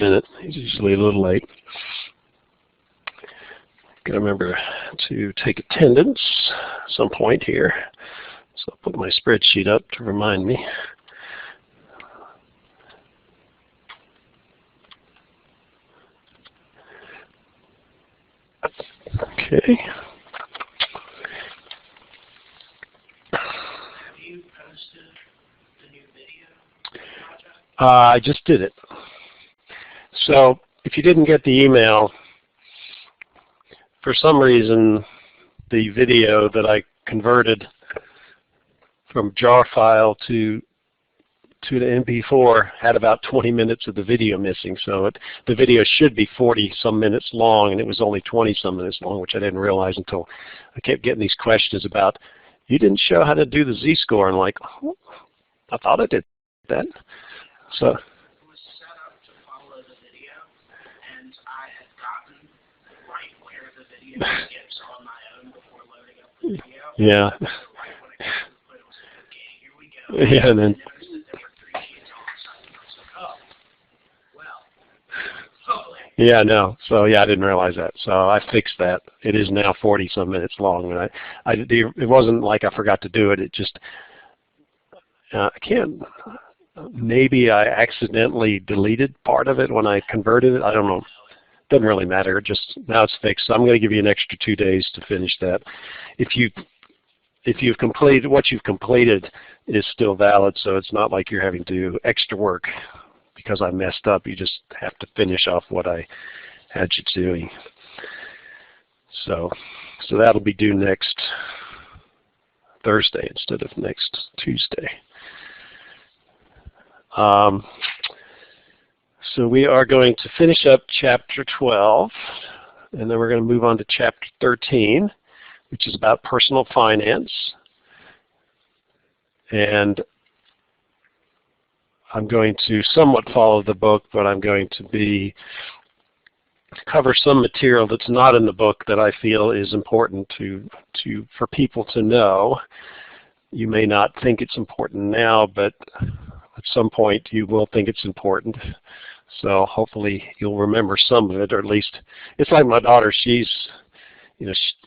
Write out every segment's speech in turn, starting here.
minute. He's usually a little late. Got to remember to take attendance at some point here. So I'll put my spreadsheet up to remind me. Okay. Have you posted the new video project? I just did it. So if you didn't get the email, for some reason the video that I converted from jar file to the MP4 had about 20 minutes of the video missing. So the video should be 40-some minutes long, and it was only 20-some minutes long, which I didn't realize until I kept getting these questions about, you didn't show how to do the Z-score. And I'm like, oh, I thought I did that. So. It was set up to follow the video, and I had gotten right where the video skips on my own before loading up the video. Yeah. So right when it got to the point, it was like, okay, here we go. Yeah, and then. Yeah, no. So yeah, I didn't realize that. So I fixed that. It is now 40-some minutes long, and it wasn't like I forgot to do it. It just I can't. Maybe I accidentally deleted part of it when I converted it. I don't know. Doesn't really matter. Just now it's fixed. So I'm going to give you an extra 2 days to finish that. If you've completed what you've completed is still valid, so it's not like you're having to do extra work because I messed up. You just have to finish off what I had you doing. So that'll be due next Thursday instead of next Tuesday. So we are going to finish up chapter 12, and then we're going to move on to chapter 13, which is about personal finance. And I'm going to somewhat follow the book, but I'm going to cover some material that's not in the book that I feel is important for people to know. You may not think it's important now, but at some point you will think it's important. So hopefully you'll remember some of it, or at least it's like my daughter. She's,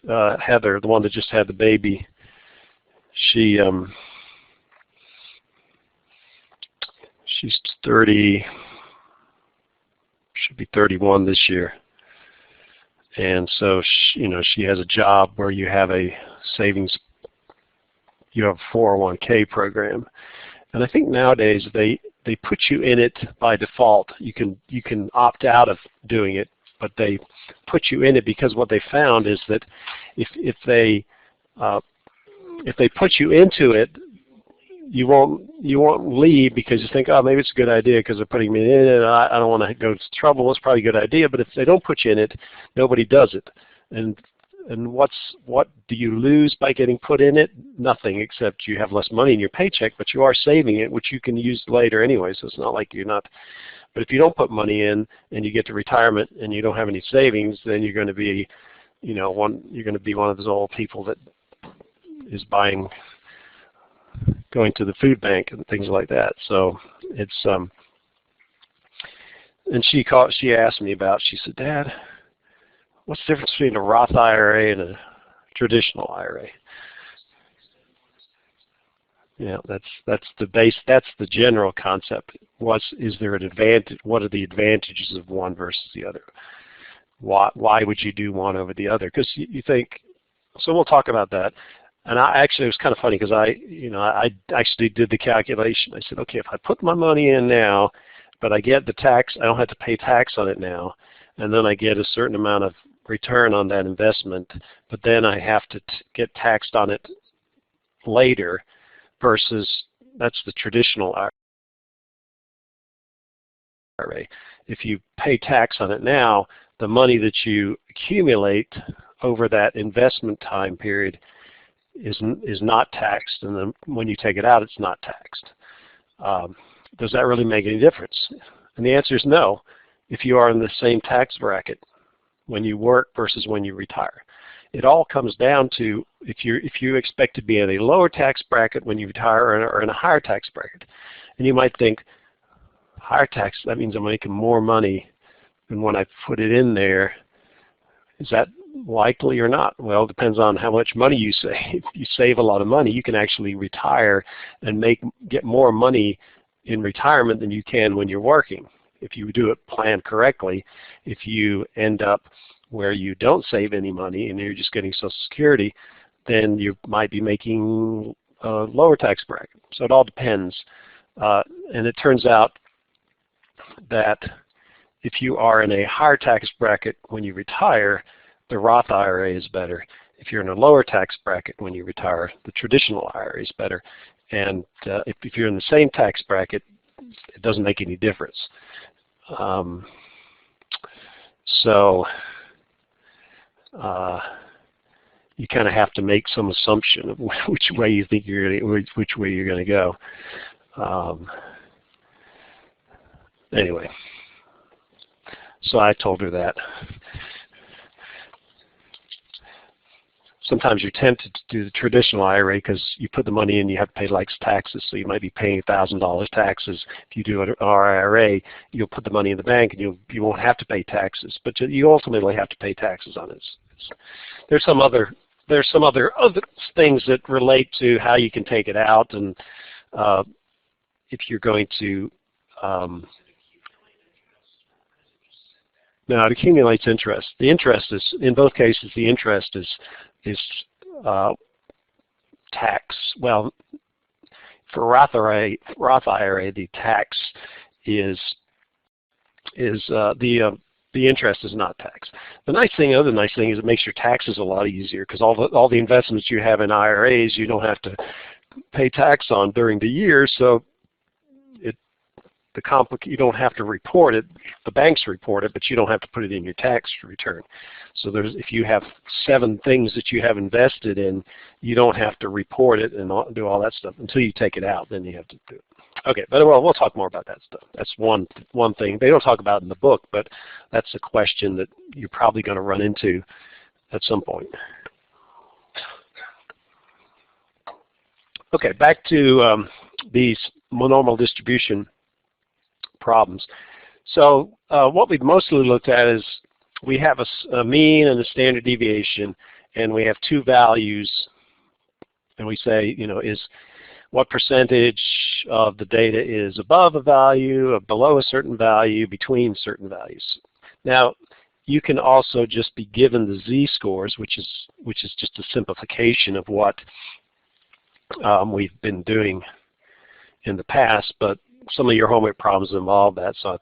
Heather, the one that just had the baby. She's 30, should be 31 this year, and so she has a job where you have a savings, you have a 401k program, and I think nowadays they put you in it by default. You can opt out of doing it, but they put you in it because what they found is that if they put you into it, you won't leave because you think, oh, maybe it's a good idea because they're putting me in it. I don't want to go to trouble. It's probably a good idea. But if they don't put you in it, nobody does it. And what do you lose by getting put in it? Nothing, except you have less money in your paycheck, but you are saving it, which you can use later anyway. So it's not like you're not. But if you don't put money in and you get to retirement and you don't have any savings, then you're going to be, you're going to be one of those old people that is going to the food bank and things like that. So it's and she asked me about, she said, Dad, what's the difference between a Roth IRA and a traditional IRA? Yeah, that's the base, that's the general concept. Is there an advantage? What are the advantages of one versus the other? Why would you do one over the other? Because you think, so we'll talk about that. And it was kind of funny because I actually did the calculation. I said, okay, if I put my money in now, but I get the tax, I don't have to pay tax on it now, and then I get a certain amount of return on that investment, but then I have to get taxed on it later versus that's the traditional IRA. If you pay tax on it now, the money that you accumulate over that investment time period is not taxed, and then when you take it out, it's not taxed. Does that really make any difference? And the answer is no, if you are in the same tax bracket when you work versus when you retire. It all comes down to if you expect to be in a lower tax bracket when you retire or in a higher tax bracket. And you might think, higher tax, that means I'm making more money than when I put it in there. Is that likely or not? Well, it depends on how much money you save. If you save a lot of money, you can actually retire and get more money in retirement than you can when you're working. If you do it planned correctly, if you end up where you don't save any money and you're just getting Social Security, then you might be making a lower tax bracket. So it all depends. And it turns out that if you are in a higher tax bracket when you retire, the Roth IRA is better. If you're in a lower tax bracket when you retire, the traditional IRA is better. And if you're in the same tax bracket, it doesn't make any difference. You kind of have to make some assumption of which way you think you're going to, which way you're going to go. Anyway, so I told her that. Sometimes you're tempted to do the traditional IRA because you put the money in, you have to pay like taxes, so you might be paying $1,000 taxes. If you do an IRA, you'll put the money in the bank and you won't have to pay taxes, but you ultimately have to pay taxes on it. There's some other things that relate to how you can take it out, and if you're going to now it accumulates interest. The interest is, in both cases, the interest is tax. Well, for Roth IRA, the tax is the interest is not taxed. The other nice thing is it makes your taxes a lot easier, because all the investments you have in IRAs you don't have to pay tax on during the year, so you don't have to report it. The banks report it, but you don't have to put it in your tax return. So if you have 7 things that you have invested in, you don't have to report it and do all that stuff until you take it out. Then you have to do it. Okay, but we'll talk more about that stuff. That's one thing they don't talk about in the book, but that's a question that you're probably going to run into at some point. Okay, back to these monormal distribution problems. So what we've mostly looked at is we have a mean and a standard deviation, and we have 2 values, and we say, is what percentage of the data is above a value, or below a certain value, between certain values. Now, you can also just be given the z-scores, which is just a simplification of what we've been doing in the past, but some of your homework problems involve that. So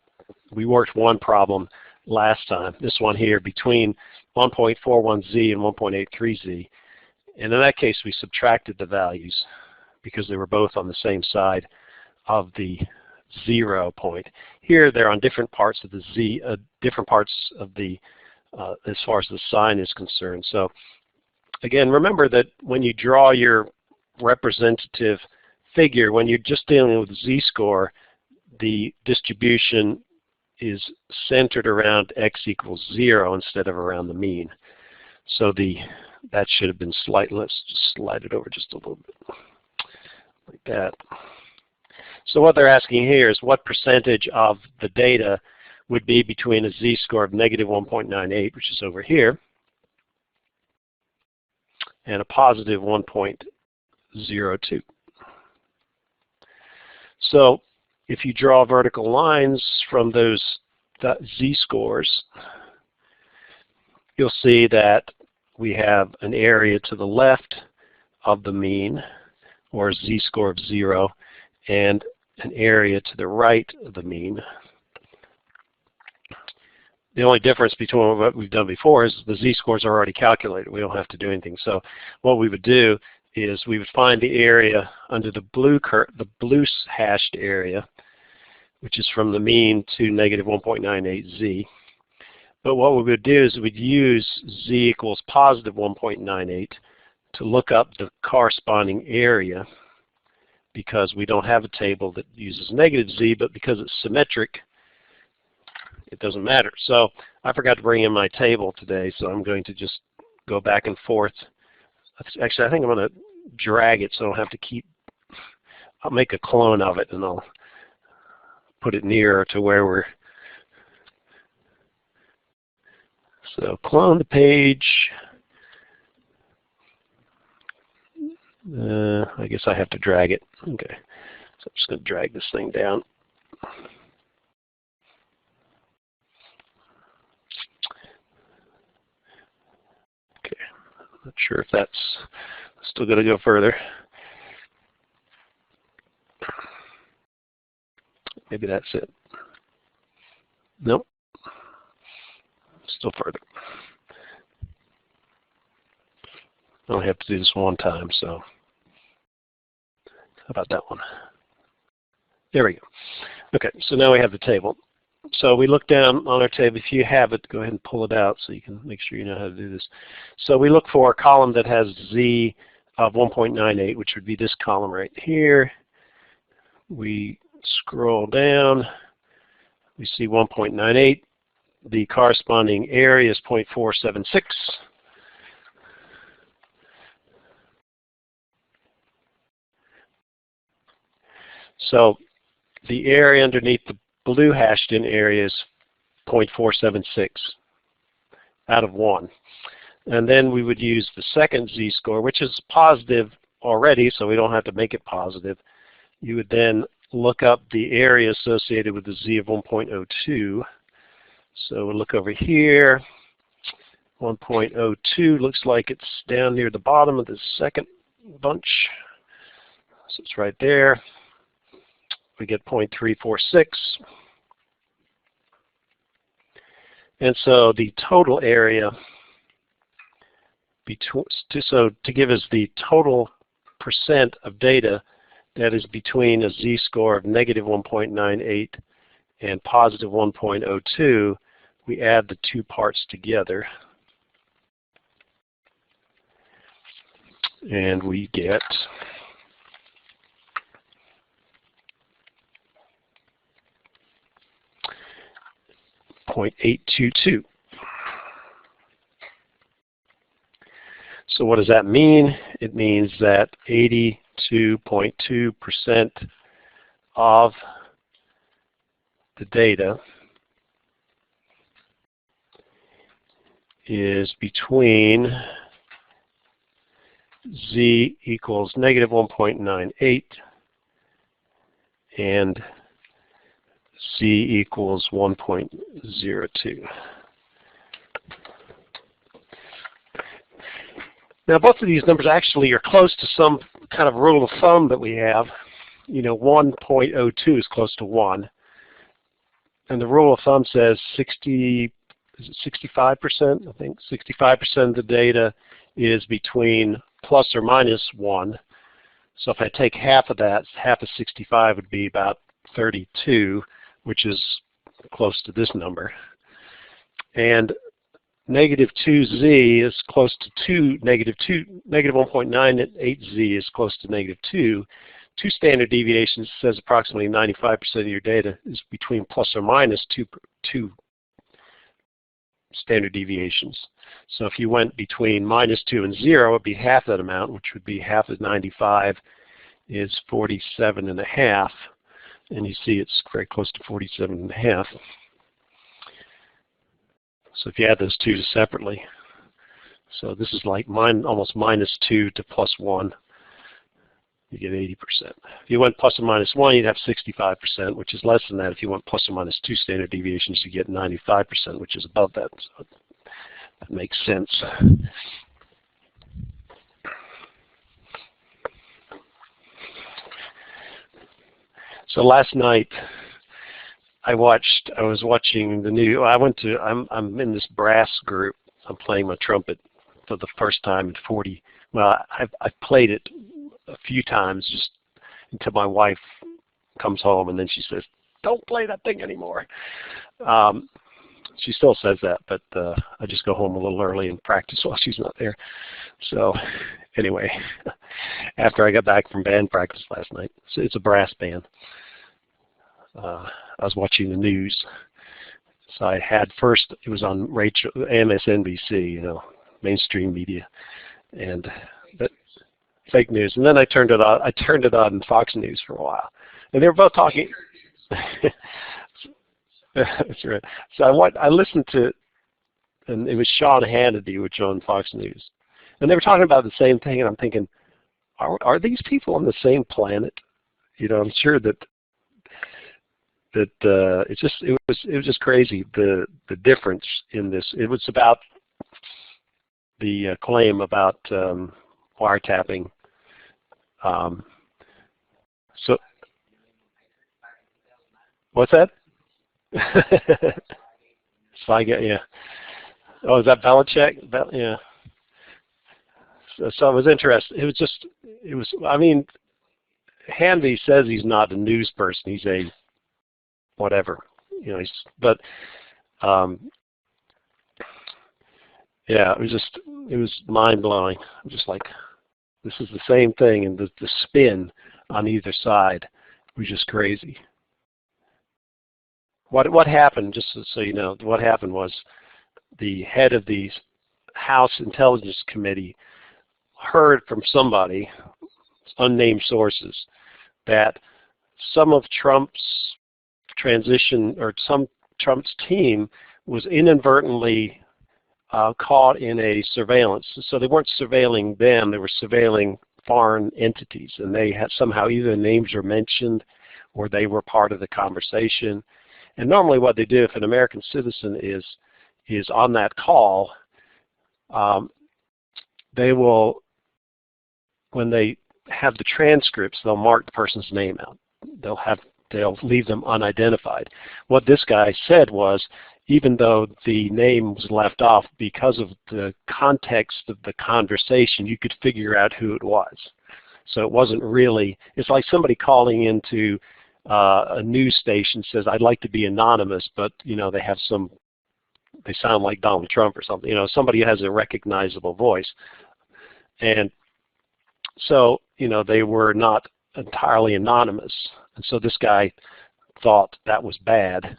we worked one problem last time, this one here, between 1.41z and 1.83z. And in that case, we subtracted the values because they were both on the same side of the 0 point. Here, they're on different parts of the z, different parts of the, as far as the sign is concerned. So again, remember that when you draw your representative figure, when you're just dealing with z-score, the distribution is centered around x equals 0 instead of around the mean. So that should have been slight. Let's just slide it over just a little bit, like that. So what they're asking here is what percentage of the data would be between a z-score of negative 1.98, which is over here, and a positive 1.02. So if you draw vertical lines from those z-scores, you'll see that we have an area to the left of the mean, or a z-score of 0, and an area to the right of the mean. The only difference between what we've done before is the z-scores are already calculated. We don't have to do anything. So what we would do is we would find the area under the blue hashed area, which is from the mean to negative 1.98z. But what we would do is we'd use z equals positive 1.98 to look up the corresponding area, because we don't have a table that uses negative z, but because it's symmetric, it doesn't matter. So I forgot to bring in my table today, so I'm going to just go back and forth. Actually, I think I'm going to drag it so I don't have to I'll make a clone of it, and I'll put it nearer to where we're. So clone the page. I guess I have to drag it. Okay, so I'm just going to drag this thing down. Okay, not sure if that's still going to go further. Maybe that's it. Nope. Still further. I only have to do this one time, so how about that one? There we go. Okay, so now we have the table. So we look down on our table. If you have it, go ahead and pull it out so you can make sure you know how to do this. So we look for a column that has Z of 1.98, which would be this column right here. We scroll down. We see 1.98. The corresponding area is 0.476. So the area underneath the blue hashed in area is 0.476 out of 1. And then we would use the second z-score, which is positive already, so we don't have to make it positive. You would then look up the area associated with the z of 1.02. So we'll look over here. 1.02 looks like it's down near the bottom of the second bunch. So it's right there. We get 0.346. And so the total area, so to give us the total percent of data that is between a z-score of negative 1.98 and positive 1.02, we add the two parts together. And we get 0.822. So what does that mean? It means that 82.2% of the data is between z equals negative 1.98 and z equals 1.02. Now both of these numbers actually are close to some kind of rule of thumb that we have. You know, 1.02 is close to 1. And the rule of thumb says 65%, I think. 65% of the data is between plus or minus 1. So if I take half of that, half of 65 would be about 32, which is close to this number. And negative 2z is close to negative 1.98z is close to negative 2. 2 standard deviations says approximately 95% of your data is between plus or minus 2 standard deviations. So if you went between minus 2 and 0, it would be half that amount, which would be half of 95 is 47.5. And you see it's very close to 47.5. So if you add those two separately, so this is like almost minus 2 to plus 1, you get 80%. If you went plus or minus 1, you'd have 65%, which is less than that. If you went plus or minus 2 standard deviations, you get 95%, which is above that. So that makes sense. So last night, I was watching the new, I'm in this brass group. I'm playing my trumpet for the first time in 40, well, I've played it a few times just until my wife comes home and then she says, don't play that thing anymore. She still says that, but I just go home a little early and practice while she's not there. So anyway, after I got back from band practice last night, so it's a brass band. I was watching the news. So I had first, it was on MSNBC, you know, mainstream media, and fake news. And then I turned it on. I turned it on Fox News for a while, and they were both talking. That's right. So I listened to, and it was Sean Hannity, which on Fox News, and they were talking about the same thing, and I'm thinking, are these people on the same planet? You know, I'm sure that it was just crazy the difference in this. It was about the claim about wiretapping. So what's that? Spygate, yeah. Oh, is that Belichick? Yeah. So it was interesting. I mean, Handy says he's not a news person. He's a whatever, you know. But yeah, it was mind blowing. I'm just like, this is the same thing, and the spin on either side was just crazy. What happened? Just so you know, what happened was the head of the House Intelligence Committee heard from somebody, unnamed sources, that some of Trump's transition, or some Trump's team was inadvertently caught in a surveillance. So they weren't surveilling them, they were surveilling foreign entities, and they had somehow either names were mentioned or they were part of the conversation. And normally what they do if an American citizen is on that call, they will, when they have the transcripts, they'll mark the person's name out. They'll leave them unidentified. What this guy said was, even though the name was left off, because of the context of the conversation, you could figure out who it was. So it wasn't really, it's like somebody calling into a news station says, I'd like to be anonymous, but you know, they sound like Donald Trump or something. You know, somebody has a recognizable voice. And so, you know, they were not entirely anonymous. And so this guy thought that was bad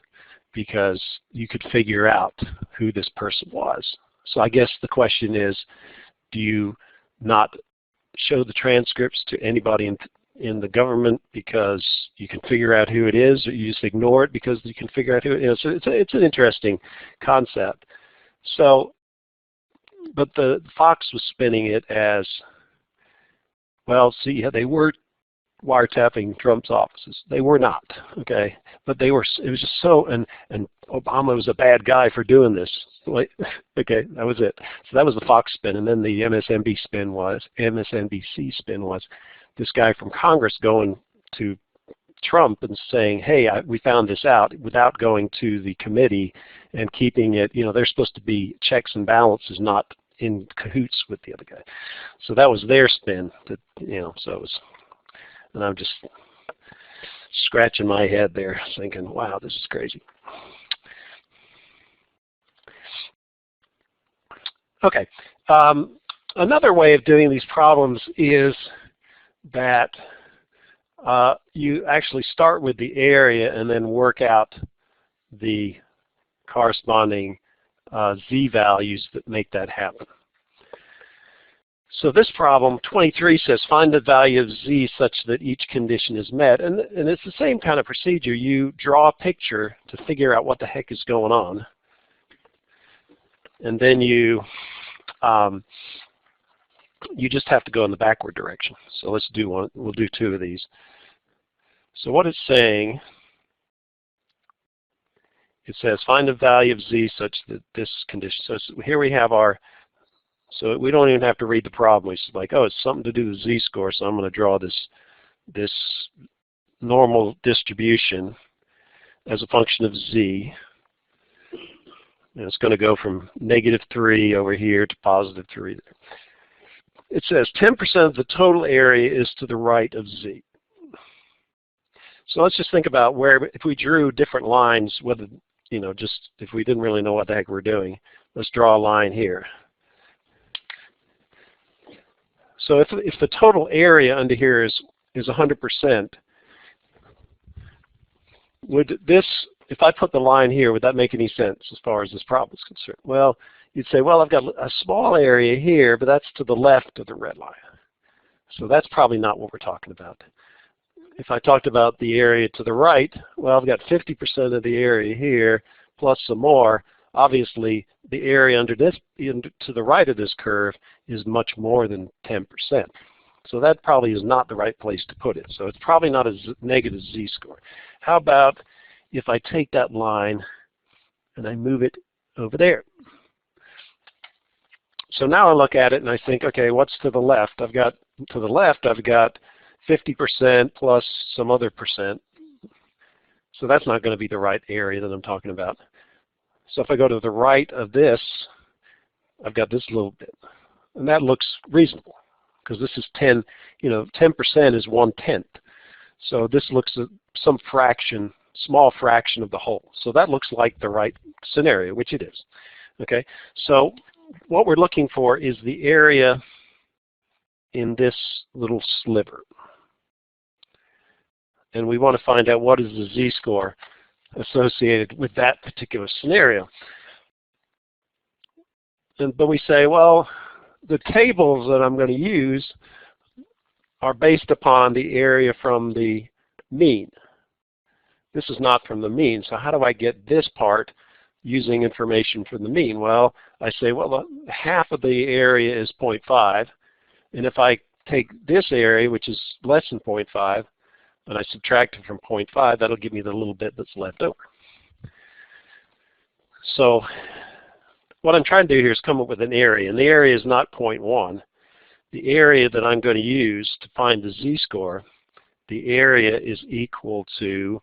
because you could figure out who this person was. So I guess the question is, do you not show the transcripts to anybody in the government because you can figure out who it is, or you just ignore it because you can figure out who it is? So it's an interesting concept. So, but the Fox was spinning it as, well, see, yeah, they were wiretapping Trump's offices. They were not, okay? But they were, it was just so, and Obama was a bad guy for doing this. Like, okay, that was it. So that was the Fox spin, and then the MSNBC spin was this guy from Congress going to Trump and saying, hey, we found this out, without going to the committee and keeping it, you know, they're supposed to be checks and balances, not in cahoots with the other guy. So that was their spin, that, you know, so it was, and I'm just scratching my head there thinking, wow, this is crazy. Okay, another way of doing these problems is that you actually start with the area and then work out the corresponding z values that make that happen. So this problem, 23, says find the value of z such that each condition is met. And it's the same kind of procedure. You draw a picture to figure out what the heck is going on. And then you just have to go in the backward direction. So let's do one. We'll do two of these. So what it's saying, it says find the value of z such that this condition. So here we have our, so we don't even have to read the problem. It's like, oh, it's something to do with z-score, so I'm going to draw this normal distribution as a function of z. And it's going to go from -3 over here to +3 there. It says 10% of the total area is to the right of z. So let's just think about where, if we drew different lines, whether, you know, just if we didn't really know what the heck we're doing, let's draw a line here. So if the total area under here is 100%, would this, if I put the line here, would that make any sense as far as this problem is concerned? Well, you'd say, well, I've got a small area here, but that's to the left of the red line. So that's probably not what we're talking about. if I talked about the area to the right, well, I've got 50% of the area here plus some more. Obviously, the area under this, to the right of this curve is much more than 10%. So that probably is not the right place to put it. So it's probably not a negative z-score. How about if I take that line and I move it over there? So now I look at it and I think, okay, what's to the left? I've got 50% plus some other percent. So that's not going to be the right area that I'm talking about. So if I go to the right of this, I've got this little bit. And that looks reasonable because this is 10%, 10% is 1/10. So this looks at some fraction, small fraction of the whole. So that looks like the right scenario, which it is. Okay, so what we're looking for is the area in this little sliver. And we want to find out what is the z-score associated with that particular scenario. But we say, well, the tables that I'm going to use are based upon the area from the mean. This is not from the mean, so how do I get this part using information from the mean? Well, I say, well, half of the area is 0.5, and if I take this area, which is less than 0.5, and I subtract it from 0.5, that'll give me the little bit that's left over. So what I'm trying to do here is come up with an area, and the area is not 0.1. The area that I'm going to use to find the z-score, the area is equal to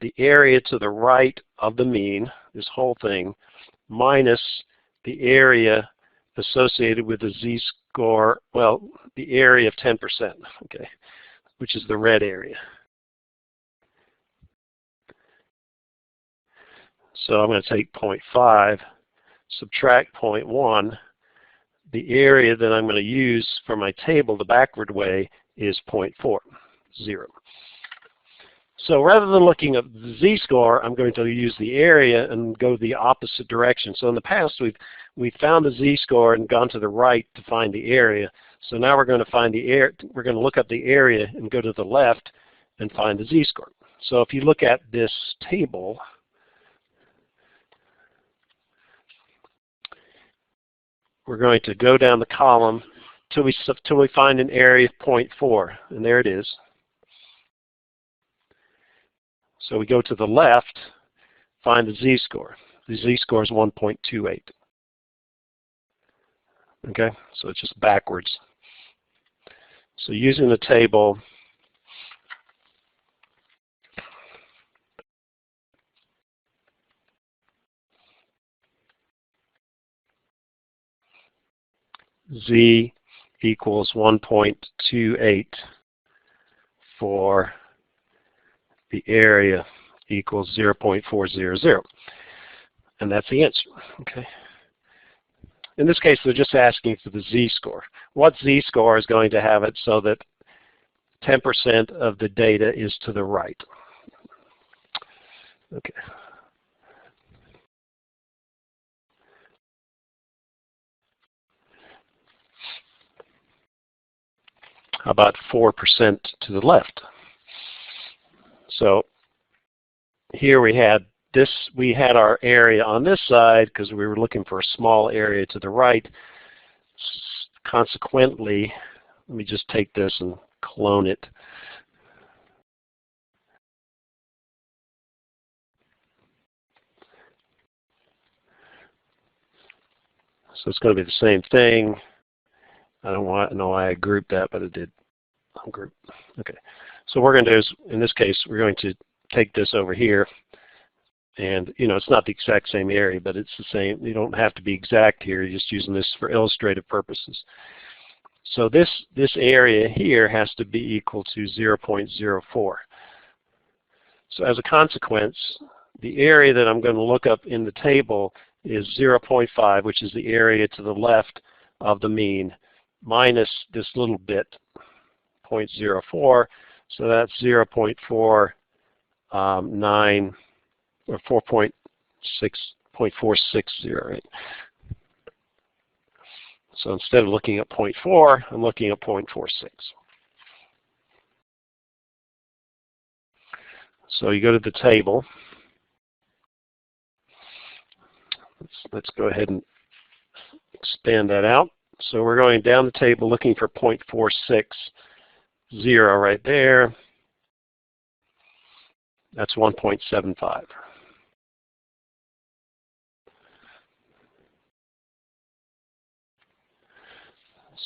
the area to the right of the mean, this whole thing, minus the area associated with the z-score, well, the area of 10%, okay, which is the red area. So I'm going to take 0.5, subtract 0.1. The area that I'm going to use for my table the backward way is 0.4, 0. So rather than looking at the z-score, I'm going to use the area and go the opposite direction. So in the past, we've found the z-score and gone to the right to find the area. So now we're going to find the area. We're going to look up the area and go to the left and find the z-score. So if you look at this table, we're going to go down the column till we find an area of 0.4, and there it is. So we go to the left, find the z-score. The z-score is 1.28. Okay, so it's just backwards. So using the table, z equals 1.28 for the area equals 0.400. And that's the answer. Okay. In this case, they're just asking for the z-score. What z-score is going to have it so that 10% of the data is to the right? Okay. How about 4% to the left? So here we had our area on this side because we were looking for a small area to the right. Consequently, let me just take this and clone it. So it's going to be the same thing. I don't know why I grouped that, but it did. Group. Okay. So what we're going to do is, in this case, we're going to take this over here. And, it's not the exact same area, but it's the same. You don't have to be exact here. You're just using this for illustrative purposes. So this area here has to be equal to 0.04. So as a consequence, the area that I'm going to look up in the table is 0.5, which is the area to the left of the mean, minus this little bit, 0.04. So that's 0.49 or 4.460, right? So instead of looking at 0.4, I'm looking at 0.46. So you go to the table. Let's go ahead and expand that out. So we're going down the table looking for 0.460 right there. That's 1.75.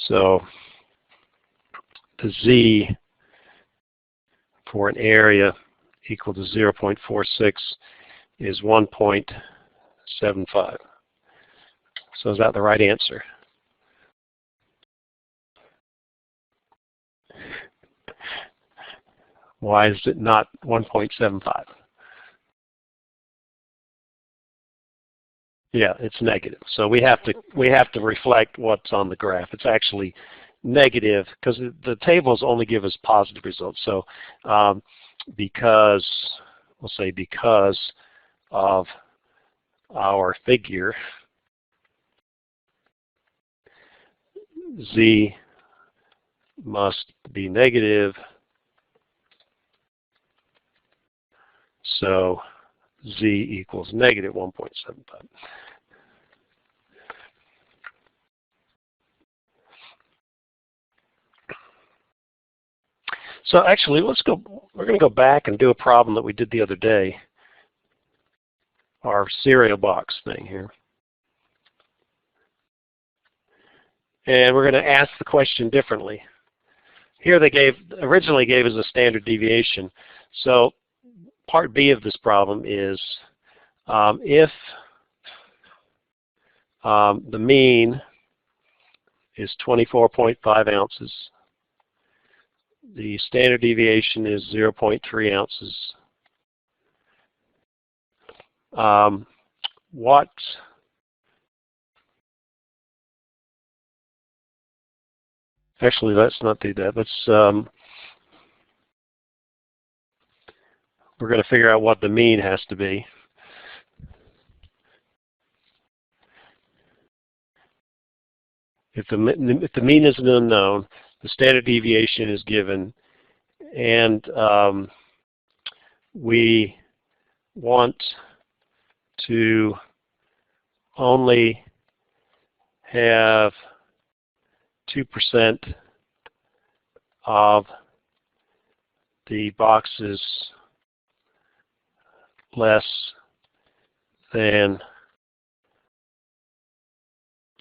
So the Z for an area equal to 0.46 is 1.75. So is that the right answer? Why is it not 1.75? Yeah, it's negative. So we have to reflect what's on the graph. It's actually negative because the tables only give us positive results. So because of our figure, Z must be negative. So Z equals negative 1.75. So actually, we're going to go back and do a problem that we did the other day, our cereal box thing here. And we're going to ask the question differently. Here they originally gave us a standard deviation. So part B of this problem is if the mean is 24.5 ounces, the standard deviation is 0.3 ounces. Actually, let's not do that. We're going to figure out what the mean has to be. If the mean is an unknown, the standard deviation is given, and we want to only have 2% of the boxes less than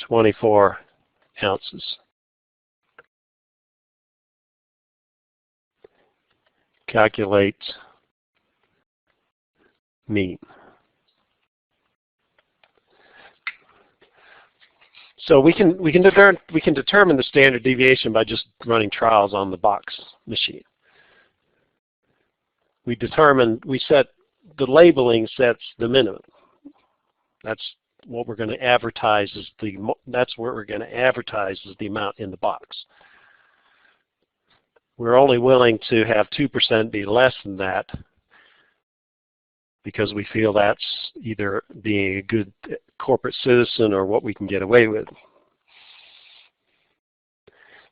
24 ounces. Calculate mean. So we can determine the standard deviation by just running trials on the box machine. The labeling sets the minimum. That's what we're going to advertise as the amount in the box. We're only willing to have 2% be less than that because we feel that's either being a good corporate citizen or what we can get away with.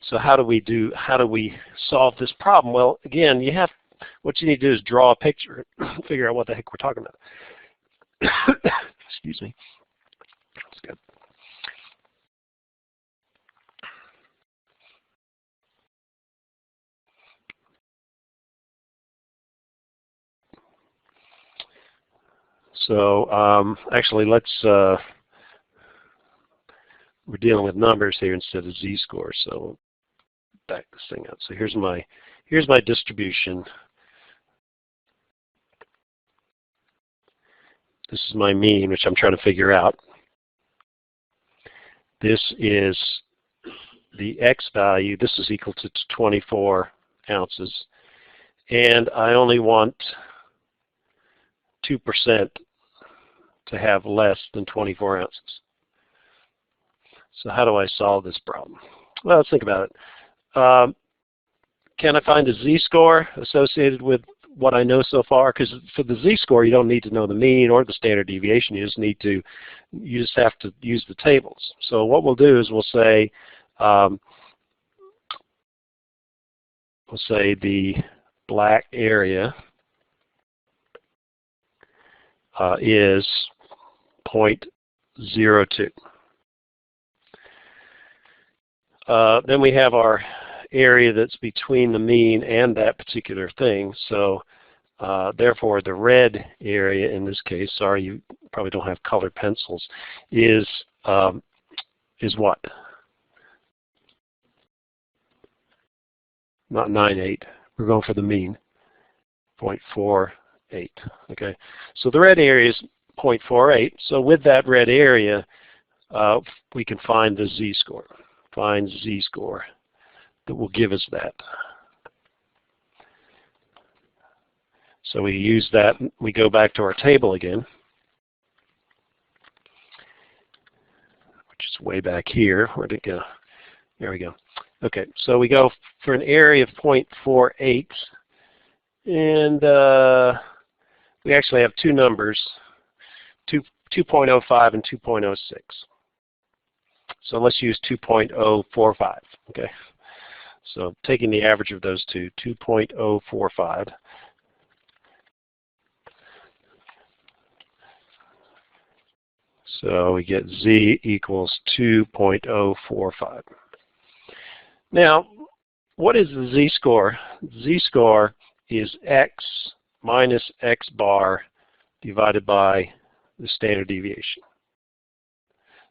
So how do we solve this problem? Well, again, what you need to do is draw a picture, figure out what the heck we're talking about. Excuse me. That's good. So actually, we're dealing with numbers here instead of z-scores. So back this thing up. So here's my distribution. This is my mean, which I'm trying to figure out. This is the x value. This is equal to 24 ounces. And I only want 2% to have less than 24 ounces. So how do I solve this problem? Well, let's think about it. Can I find a z-score associated with what I know so far? Because for the z-score, you don't need to know the mean or the standard deviation. You just have to use the tables. So what we'll do is we'll say the black area is 0.02. Then we have our area that's between the mean and that particular thing. So therefore, the red area in this case, sorry, you probably don't have colored pencils, is what? Not 98. We're going for the mean, 0.48. Okay, so the red area is 0.48. So with that red area, we can find the z-score. Find z-score that will give us that. So we use that. We go back to our table again, which is way back here. Where'd it go? There we go. Okay, so we go for an area of 0.48, and we actually have two numbers, 2.05 and 2.06. So let's use 2.045. Okay, so taking the average of those two, 2.045. So we get z equals 2.045. Now, what is the z-score? Z-score is x minus x bar divided by the standard deviation.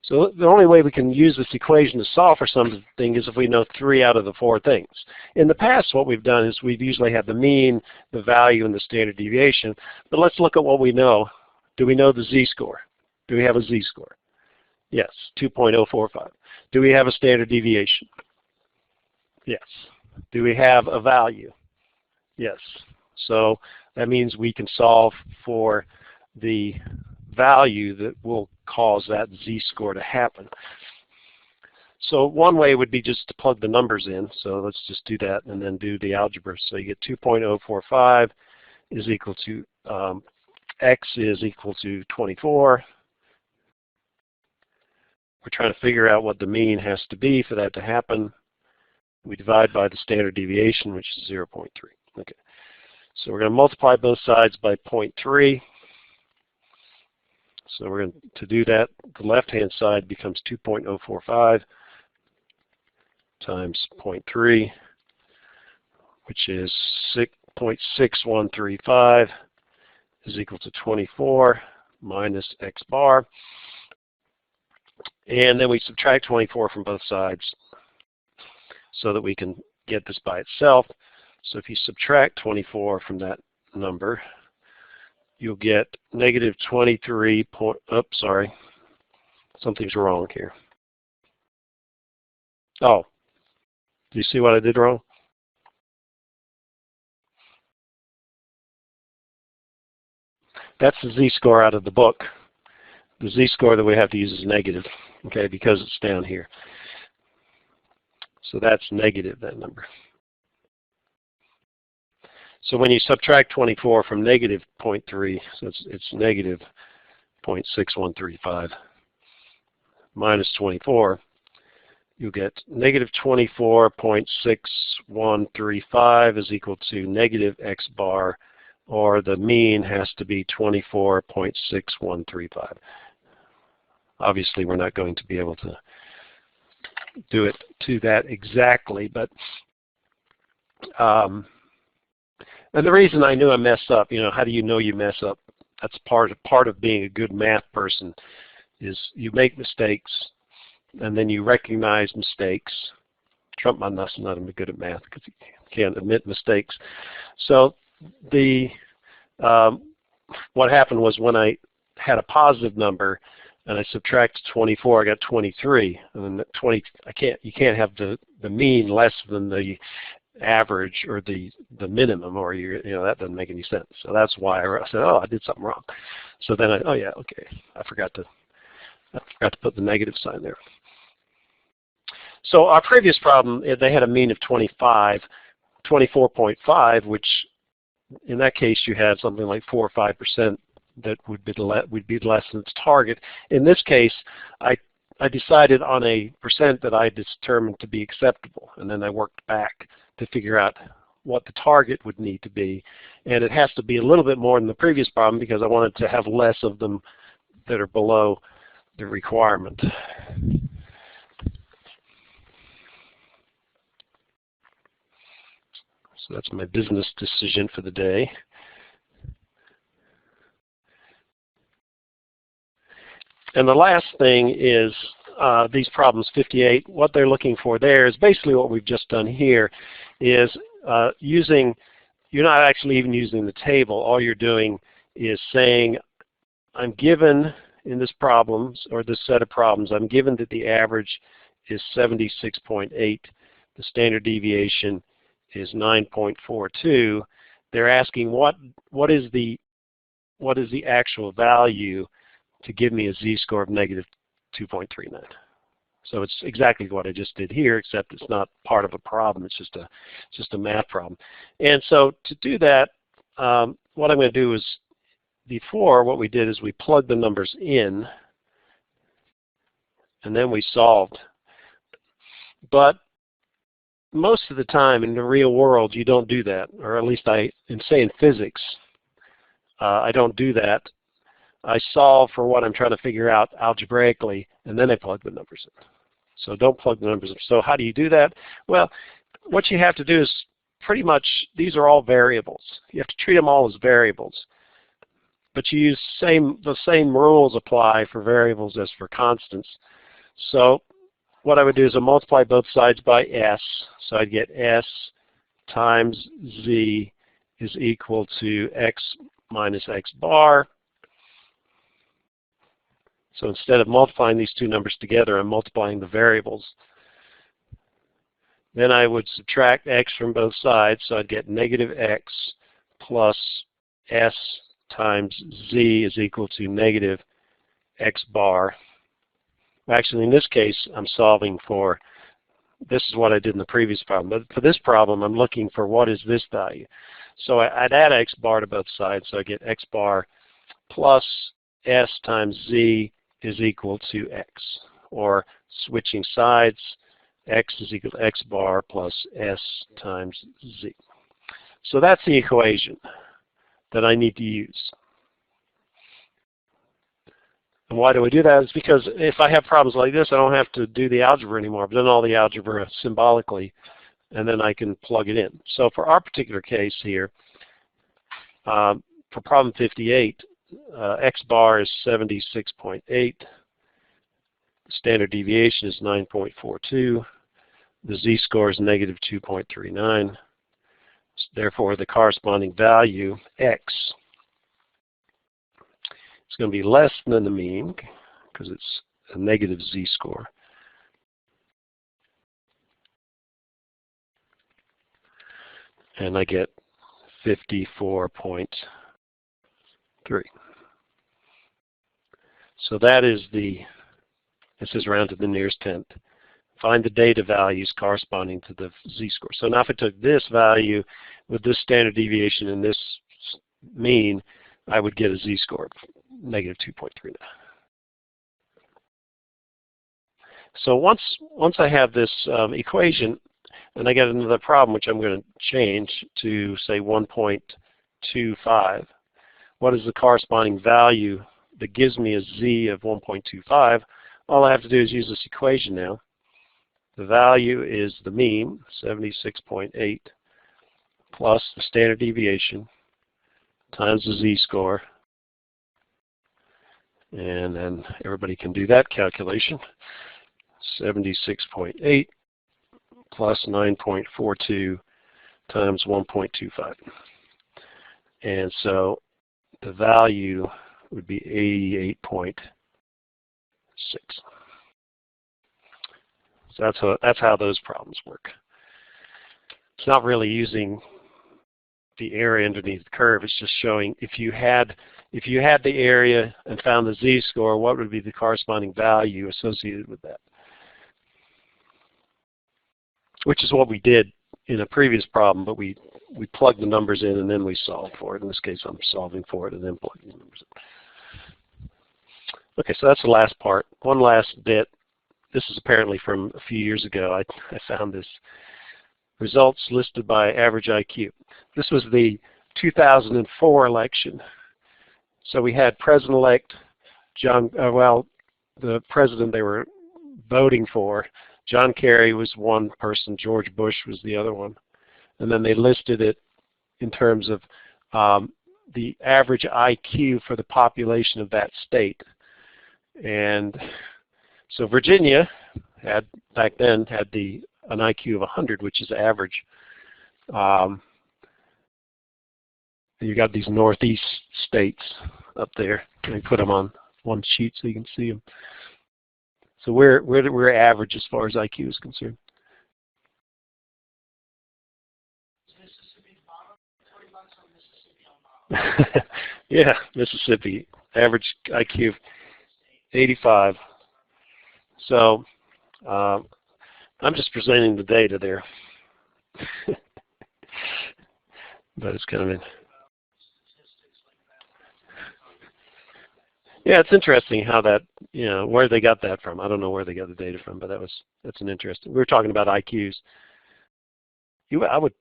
So the only way we can use this equation to solve for something is if we know 3 out of the 4 things. In the past, what we've done is we've usually had the mean, the value, and the standard deviation. But let's look at what we know. Do we know the z-score? Do we have a z-score? Yes, 2.045. Do we have a standard deviation? Yes. Do we have a value? Yes. So that means we can solve for the value that will cause that z-score to happen. So one way would be just to plug the numbers in. So let's just do that and then do the algebra. So you get 2.045 is equal to, x is equal to 24. We're trying to figure out what the mean has to be for that to happen. We divide by the standard deviation, which is 0.3. Okay. So we're going to multiply both sides by 0.3. So we're going to do that. The left-hand side becomes 2.045 times 0.3, which is 6.6135 is equal to 24 minus x bar. And then we subtract 24 from both sides so that we can get this by itself. So if you subtract 24 from that number, you'll get negative 23 point, oops, sorry, something's wrong here. Oh, do you see what I did wrong? That's the z-score out of the book. The z-score that we have to use is negative, okay, because it's down here. So that's negative, that number. So when you subtract 24 from negative 0.3, so it's negative 0.6135 minus 24, you get negative 24.6135 is equal to negative x bar, or the mean has to be 24.6135. Obviously, we're not going to be able to do it to that exactly, but and the reason I knew I messed up, you know, how do you know you mess up? That's part of being a good math person, is you make mistakes and then you recognize mistakes. Trump must not be good at math because he can't admit mistakes. So the what happened was when I had a positive number and I subtracted 24, I got 23. And then you can't have the mean less than the average or the minimum, or that doesn't make any sense. So that's why I said, oh, I did something wrong. So then oh yeah, okay, I forgot to put the negative sign there. So our previous problem, they had a mean of 24.5, which in that case you had something like 4 or 5% that would be less than its target. In this case, I decided on a percent that I determined to be acceptable, and then I worked back to figure out what the target would need to be, and it has to be a little bit more than the previous problem because I wanted to have less of them that are below the requirement. So that's my business decision for the day. And the last thing is these problems 58. What they're looking for there is basically what we've just done here is you're not actually even using the table. All you're doing is saying, I'm given in this problems, or this set of problems, I'm given that the average is 76.8. The standard deviation is 9.42. They're asking what is the actual value to give me a z-score of negative 2.39. So it's exactly what I just did here, except it's not part of a problem. It's just a math problem. And so to do that, what I'm going to do is, before what we did is we plugged the numbers in, and then we solved. But most of the time in the real world, you don't do that, or at least in physics, I don't do that. I solve for what I'm trying to figure out algebraically, and then I plug the numbers in. So don't plug the numbers in. So how do you do that? Well, what you have to do is pretty much, these are all variables. You have to treat them all as variables. But you use the same rules apply for variables as for constants. So what I would do is I multiply both sides by s. So I'd get s times z is equal to x minus x bar. So instead of multiplying these two numbers together, I'm multiplying the variables. Then I would subtract x from both sides, so I'd get negative x plus s times z is equal to negative x bar. Actually, in this case, I'm solving for, this is what I did in the previous problem, but for this problem, I'm looking for what is this value. So I'd add x bar to both sides, so I get x bar plus s times z is equal to x, or switching sides, x is equal to x bar plus s times z. So that's the equation that I need to use. And why do I do that? It's because if I have problems like this, I don't have to do the algebra anymore. I've done all the algebra symbolically, and then I can plug it in. So for our particular case here, for problem 58, x bar is 76.8. Standard deviation is 9.42. The z-score is negative 2.39. Therefore, the corresponding value, x, is going to be less than the mean because it's a negative z-score. And I get 54.3. So that is this is round to the nearest tenth. Find the data values corresponding to the z-score. So now if I took this value with this standard deviation and this mean, I would get a z-score of negative 2.39. So once I have this equation, and I get another problem, which I'm going to change to, say, 1.25, what is the corresponding value that gives me a z of 1.25? All I have to do is use this equation now. The value is the mean, 76.8, plus the standard deviation times the z-score. And then everybody can do that calculation. 76.8 plus 9.42 times 1.25. And so the value would be 88.6. So that's how those problems work. It's not really using the area underneath the curve. It's just showing if you had the area and found the z-score, what would be the corresponding value associated with that? Which is what we did in a previous problem, but we plugged the numbers in and then we solved for it. In this case, I'm solving for it and then plugging the numbers in. Okay, so that's the last part. One last bit. This is apparently from a few years ago. I found this Results listed by average IQ. This was the 2004 election. So we had President-elect John, the president they were voting for, John Kerry was one person, George Bush was the other one. And then they listed it in terms of the average IQ for the population of that state. And so Virginia had, back then, had an IQ of 100, which is average. You got these northeast states up there. I put them on one sheet so you can see them. So we're average as far as IQ is concerned. Yeah, Mississippi, average IQ 85. So I'm just presenting the data there. But it's kind of yeah, it's interesting how that, where they got that from. I don't know where they got the data from, but that's an interesting. We were talking about IQs. I would,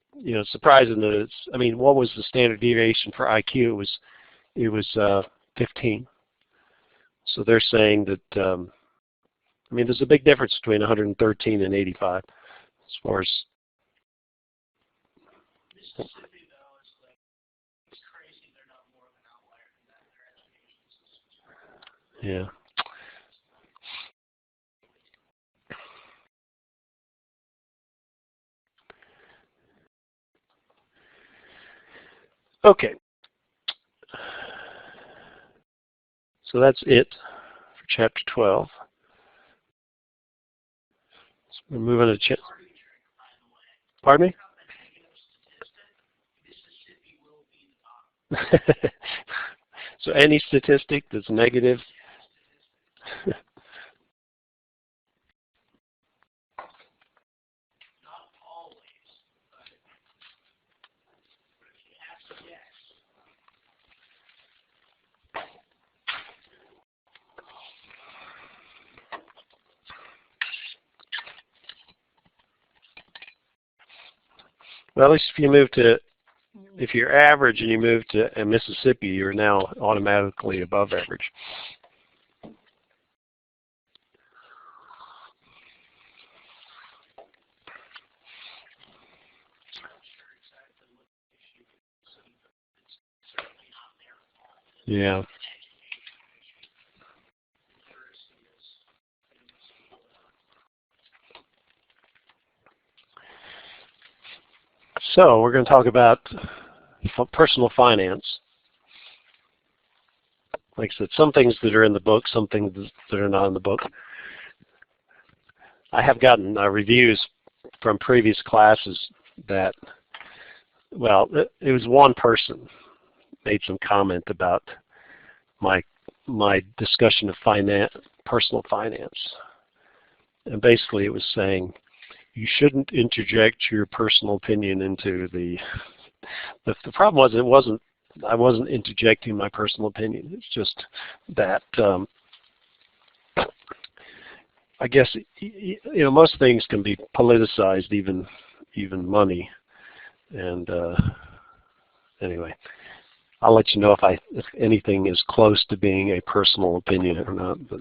surprising that it's, I mean, what was the standard deviation for IQ? It was 15. So they're saying that, I mean, there's a big difference between 113 and 85 as far as. Mississippi, though, is like, it's crazy they're not more of an outlier than that. Their education system is Yeah. Okay. So that's it for chapter 12. So we're moving to chapter. Pardon me? So any statistic that's negative. Well, at least if you're average and you move to Mississippi, you're now automatically above average. Yeah. So we're going to talk about personal finance. Like I said, some things that are in the book, some things that are not in the book. I have gotten reviews from previous classes that, well, it was one person made some comment about my discussion of personal finance. And basically it was saying, you shouldn't interject your personal opinion into the problem was I wasn't interjecting my personal opinion. It's just that I guess most things can be politicized, even money. And anyway, I'll let you know if anything is close to being a personal opinion or not. But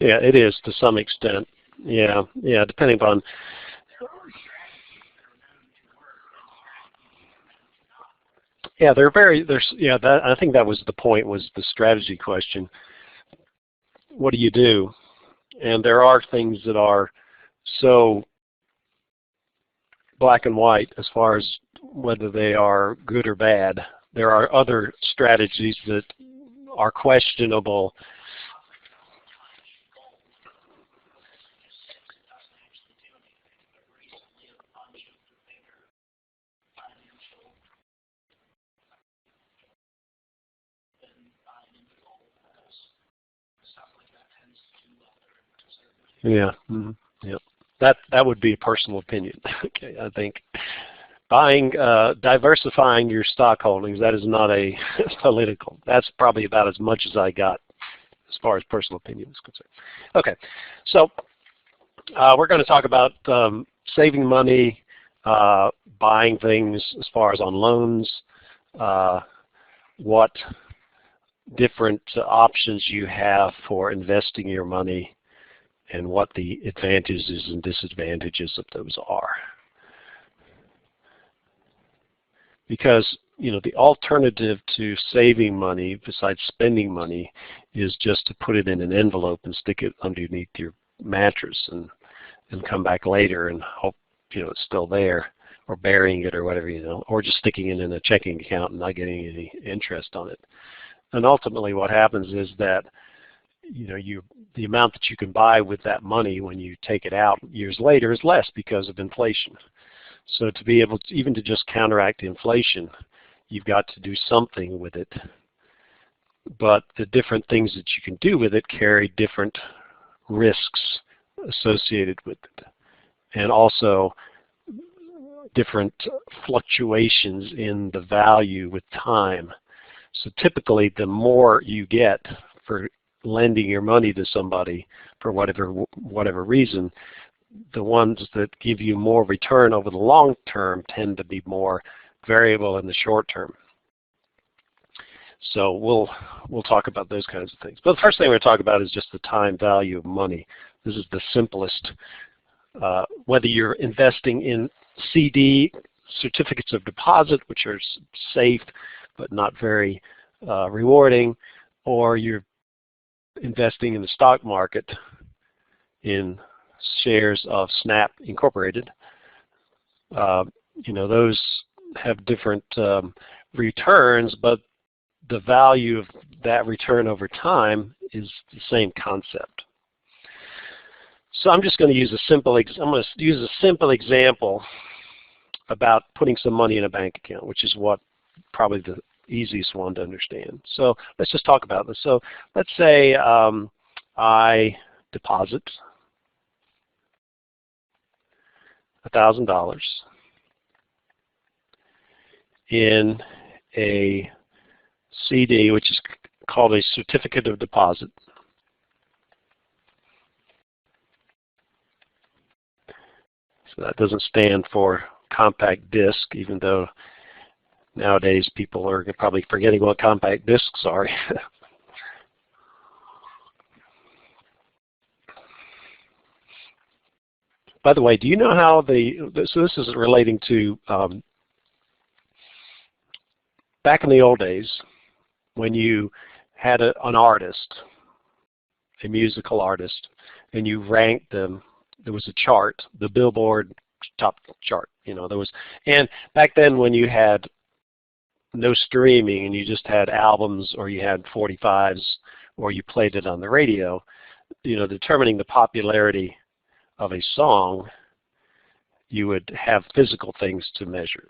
yeah, it is to some extent. Yeah, depending upon. Yeah, I think that was the point, was the strategy question. What do you do? And there are things that are so black and white as far as whether they are good or bad. There are other strategies that are questionable. Yeah. Mm-hmm. Yeah. That would be a personal opinion. Okay, I think. diversifying your stock holdings, that is not a political. That's probably about as much as I got as far as personal opinion is concerned. Okay, so we're going to talk about saving money, buying things as far as on loans, what different options you have for investing your money, and what the advantages and disadvantages of those are. Because the alternative to saving money, besides spending money, is just to put it in an envelope and stick it underneath your mattress and come back later and hope it's still there, or burying it or whatever, or just sticking it in a checking account and not getting any interest on it. And ultimately what happens is that the amount that you can buy with that money when you take it out years later is less because of inflation. So to be able to, even to just counteract inflation, you've got to do something with it. But the different things that you can do with it carry different risks associated with it, and also different fluctuations in the value with time. So typically the more you get for lending your money to somebody for whatever reason, the ones that give you more return over the long term tend to be more variable in the short term. So we'll talk about those kinds of things. But the first thing we're going to talk about is just the time value of money. This is the simplest. Whether you're investing in CD, certificates of deposit, which are safe but not very rewarding, or you're investing in the stock market in shares of Snap Incorporated, those have different returns, but the value of that return over time is the same concept. So I'm just going to use a simple example about putting some money in a bank account, which is probably the easiest one to understand. So let's just talk about this. So let's say I deposit $1,000 in a CD, which is called a certificate of deposit. So that doesn't stand for compact disc, even though nowadays people are probably forgetting what compact discs are. By the way, do you know how so this is relating to back in the old days when you had an artist, a musical artist, and you ranked them. There was a chart, the Billboard top chart, and back then when you had no streaming and you just had albums, or you had 45s, or you played it on the radio, determining the popularity of a song, you would have physical things to measure.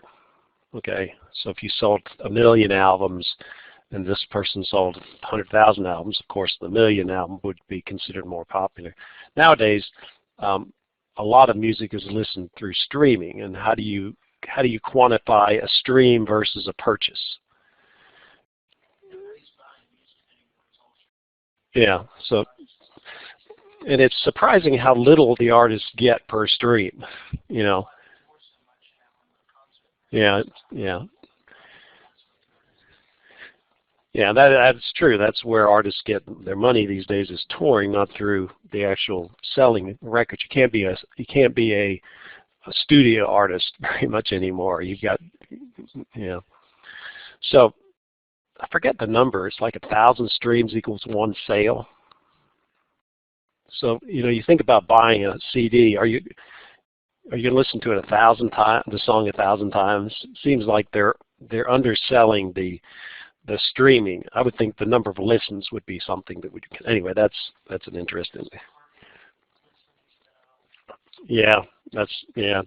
Okay, so if you sold 1 million albums and this person sold 100,000 albums, of course the 1 million album would be considered more popular. Nowadays, a lot of music is listened through streaming, and how do you quantify a stream versus a purchase? Yeah, so, and it's surprising how little the artists get per stream, Yeah, yeah. Yeah, that's true. That's where artists get their money these days, is touring, not through the actual selling records. You can't be a studio artist very much anymore. You've got, So I forget the number. It's like 1,000 streams equals 1 sale. So you think about buying a CD. Are you going to listen to it 1,000 times? The song 1,000 times? It seems like they're underselling the streaming. I would think the number of listens would be something that would. Anyway, that's an interesting. Yeah,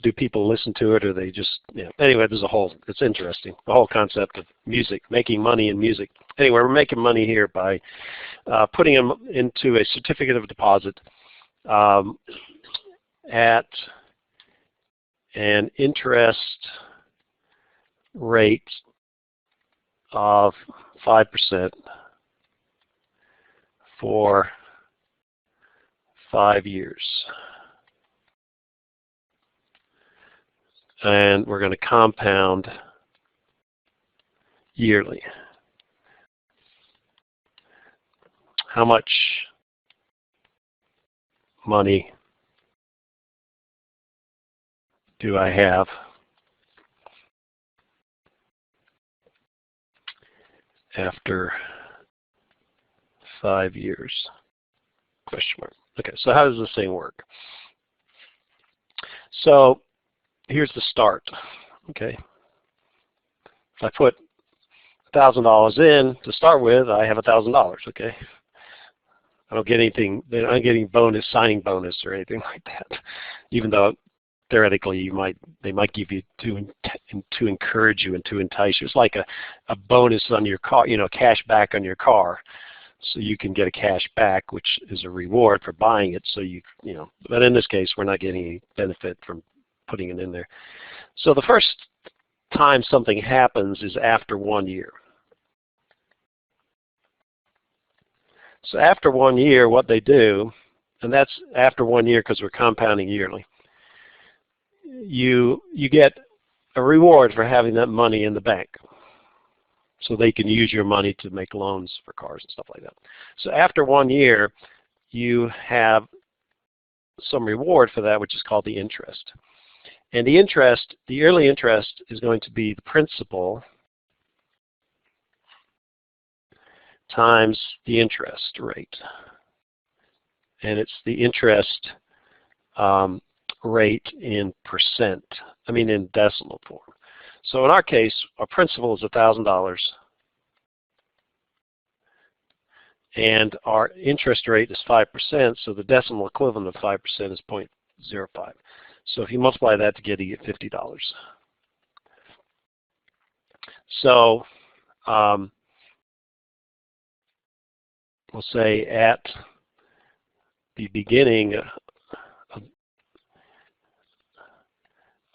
do people listen to it, or they just, Anyway, it's interesting, the whole concept of music, making money in music. Anyway, we're making money here by putting them into a certificate of deposit at an interest rate of 5% for 5 years. And we're going to compound yearly. How much money do I have after 5 years? Question mark. Okay, so how does this thing work? So here's the start. Okay, if I put $1,000 in to start with, I have $1,000. Okay, I don't get anything. I'm not getting signing bonus or anything like that. Even though theoretically they might give you to encourage you and to entice you. It's like a bonus on your car, cash back on your car. So you can get a cash back, which is a reward for buying it. So but in this case, we're not getting any benefit from putting it in there. So the first time something happens is after 1 year. So after 1 year, what they do, and that's after 1 year because we're compounding yearly, you get a reward for having that money in the bank. So they can use your money to make loans for cars and stuff like that. So after 1 year, you have some reward for that, which is called the interest. And the interest, the yearly interest, is going to be the principal times the interest rate. And it's the interest rate in percent, in decimal form. So in our case, our principal is $1,000, and our interest rate is 5%, so the decimal equivalent of 5% is 0.05. So if you multiply that together, you get $50. So we'll say at the beginning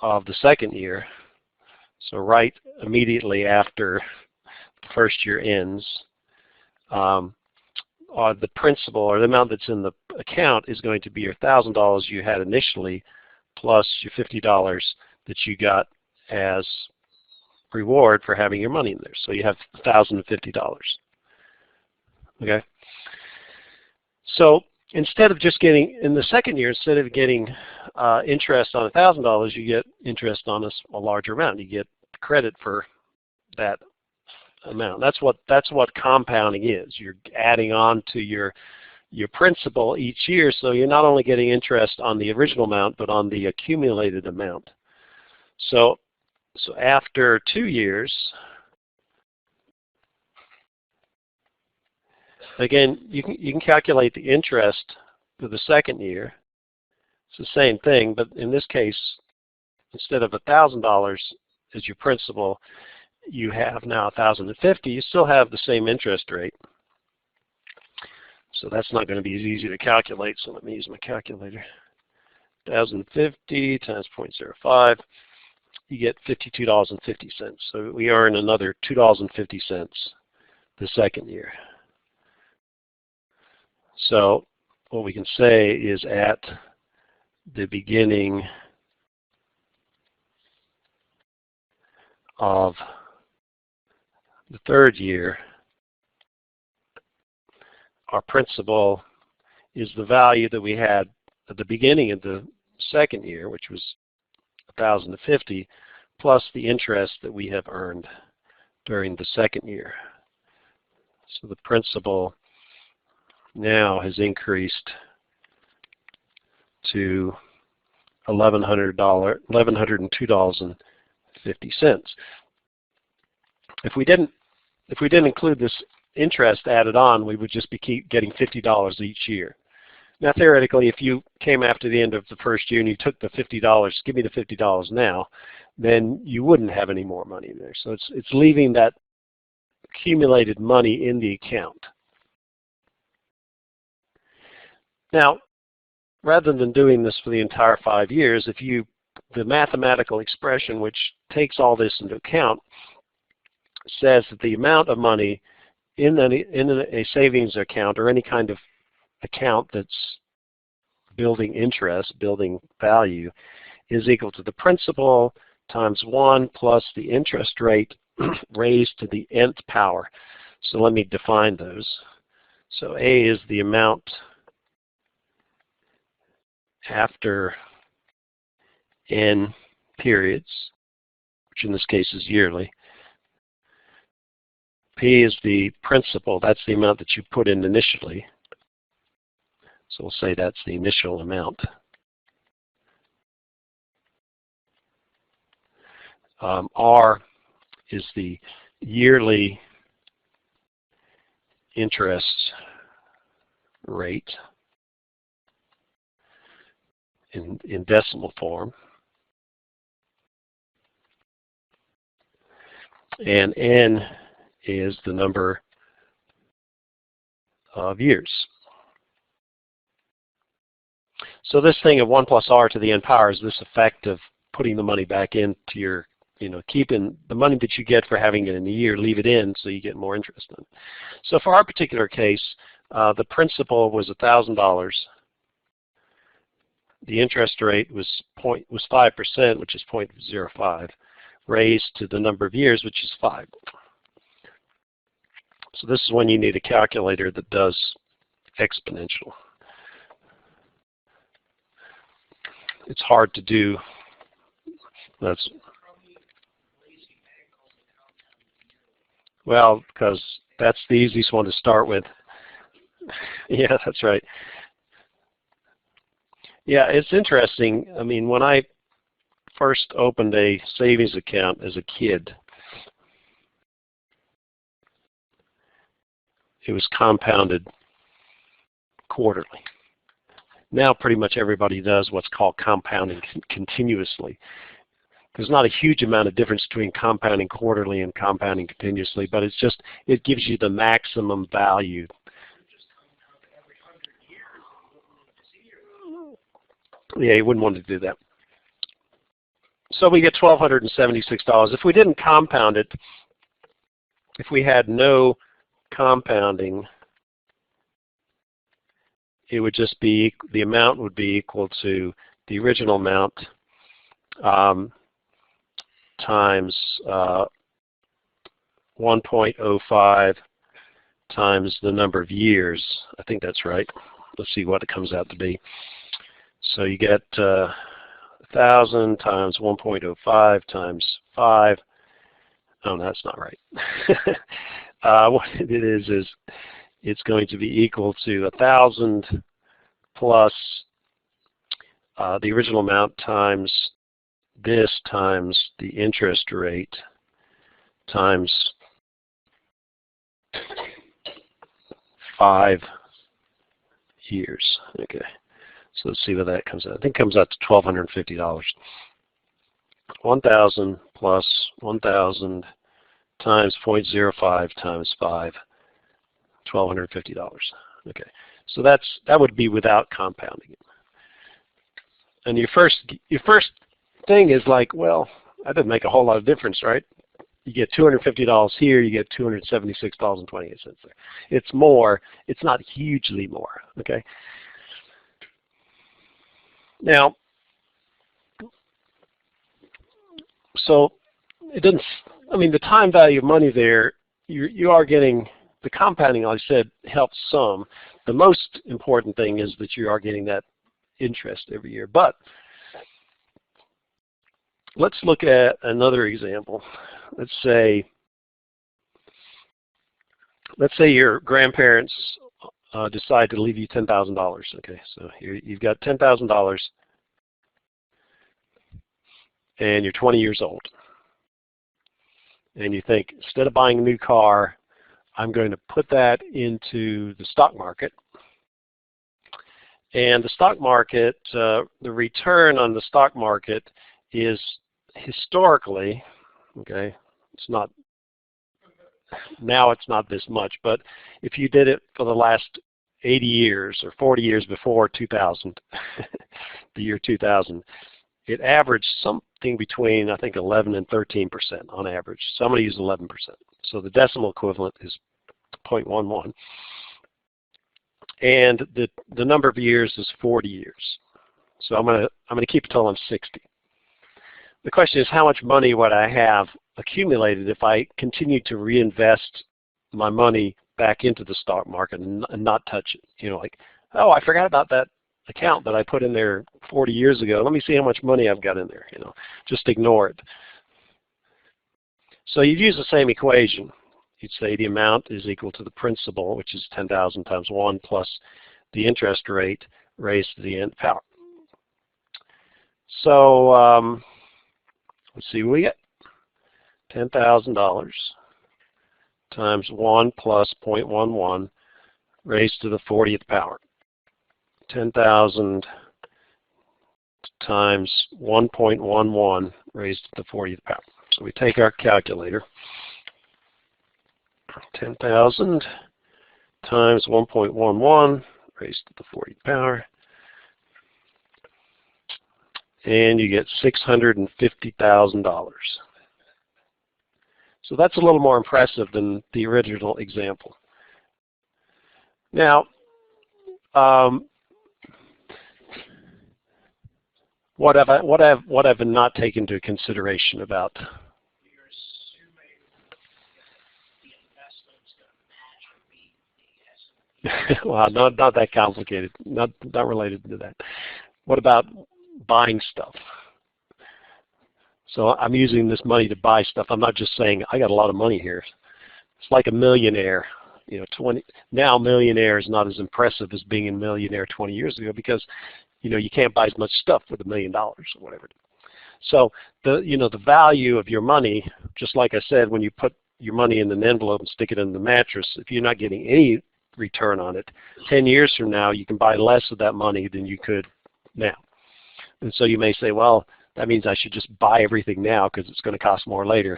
of the second year, so right immediately after the first year ends, the principal, or the amount that's in the account, is going to be your $1,000 you had initially plus your $50 that you got as reward for having your money in there. So you have $1,050. Okay? So instead of just getting, in the second year, instead of getting interest on $1,000, you get interest on a larger amount. You get credit for that amount. That's what compounding is. You're adding on to your principal each year, so you're not only getting interest on the original amount, but on the accumulated amount. So after 2 years, again, you can calculate the interest for the second year. It's the same thing, but in this case, instead of $1,000 as your principal, you have now $1,050. You still have the same interest rate. So that's not going to be as easy to calculate, so let me use my calculator. 1,050 times 0.05, you get $52.50. So we earn another $2.50 the second year. So what we can say is at the beginning of the third year, our principal is the value that we had at the beginning of the second year, which was $1,050, plus the interest that we have earned during the second year. So the principal now has increased to $1,102.50. If we didn't include this interest added on, we would just be getting $50 each year. Now theoretically, if you came after the end of the first year and you took the $50, give me the $50 now, then you wouldn't have any more money there. So it's leaving that accumulated money in the account. Now, rather than doing this for the entire 5 years, if you the mathematical expression, which takes all this into account, says that the amount of money in a savings account or any kind of account that's building interest, building value, is equal to the principal times 1 plus the interest rate raised to the nth power. So let me define those. So A is the amount after n periods, which in this case is yearly. P is the principal. That's the amount that you put in initially. So we'll say that's the initial amount. R is the yearly interest rate in decimal form. And N is the number of years. So this thing of 1 plus R to the n power is this effect of putting the money back into your, keeping the money that you get for having it in a year, leave it in so you get more interest on it. So for our particular case, the principal was $1,000. The interest rate was 5%, which is 0.05, raised to the number of years, which is 5. So this is when you need a calculator that does exponential. It's hard to do. That's well, because that's the easiest one to start with. Yeah, that's right. Yeah, it's interesting. I mean, when I first opened a savings account as a kid, it was compounded quarterly. Now pretty much everybody does what's called compounding continuously. There's not a huge amount of difference between compounding quarterly and compounding continuously, but it's just, it gives you the maximum value. Yeah, you wouldn't want to do that. So we get $1,276. If we didn't compound it, if we had no compounding, it would just be, the amount would be equal to the original amount times 1.05 times the number of years. I think that's right. Let's see what it comes out to be. So you get 1,000 times 1.05 times 5. Oh, no, that's not right. What it is it's going to be equal to 1,000 plus the original amount times this times the interest rate times 5 years. Okay, so let's see what that comes out. I think it comes out to $1,250. 1,000 plus 1,000 times 0.05 times 5, $1,250. Okay, so that would be without compounding it. And your first thing is like, well, that doesn't make a whole lot of difference, right? You get $250 here, you get $276.28 there. It's more. It's not hugely more. Okay. Now, so it doesn't. I mean, the time value of money there, you are getting the compounding. Like I said, helps some. The most important thing is that you are getting that interest every year. But let's look at another example. Let's say your grandparents decide to leave you $10,000. Okay, so you've got $10,000 and you're 20 years old. And you think, instead of buying a new car, I'm going to put that into the stock market. And the stock market, the return on the stock market is historically, okay, it's not, now it's not this much, but if you did it for the last 80 years or 40 years before 2000, the year 2000, it averaged something between, I think, 11 and 13% on average. So I'm going to use 11%. So the decimal equivalent is 0.11. And the number of years is 40 years. So I'm going to keep it till I'm 60. The question is, how much money would I have accumulated if I continued to reinvest my money back into the stock market and not touch it? You know, like, oh, I forgot about that account that I put in there 40 years ago. Let me see how much money I've got in there. You know, just ignore it. So you'd use the same equation. You'd say the amount is equal to the principal, which is 10,000 times 1 plus the interest rate raised to the nth power. So let's see what we get. $10,000 times 1 plus 0.11 raised to the 40th power. 10,000 times 1.11 raised to the 40th power. So we take our calculator. 10,000 times 1.11 raised to the 40th power. And you get $650,000. So that's a little more impressive than the original example. Now, what have I not taken into consideration about? You're assuming the investment's going to match or beat the S&P. Well, not that complicated. Not related to that. What about buying stuff? So I'm using this money to buy stuff. I'm not just saying I got a lot of money here. It's like a millionaire. You know, now millionaire is not as impressive as being a millionaire 20 years ago because, you know, you can't buy as much stuff with $1 million or whatever. So the value of your money, just like I said, when you put your money in an envelope and stick it in the mattress, if you're not getting any return on it, 10 years from now you can buy less of that money than you could now. And so you may say, well, that means I should just buy everything now because it's going to cost more later.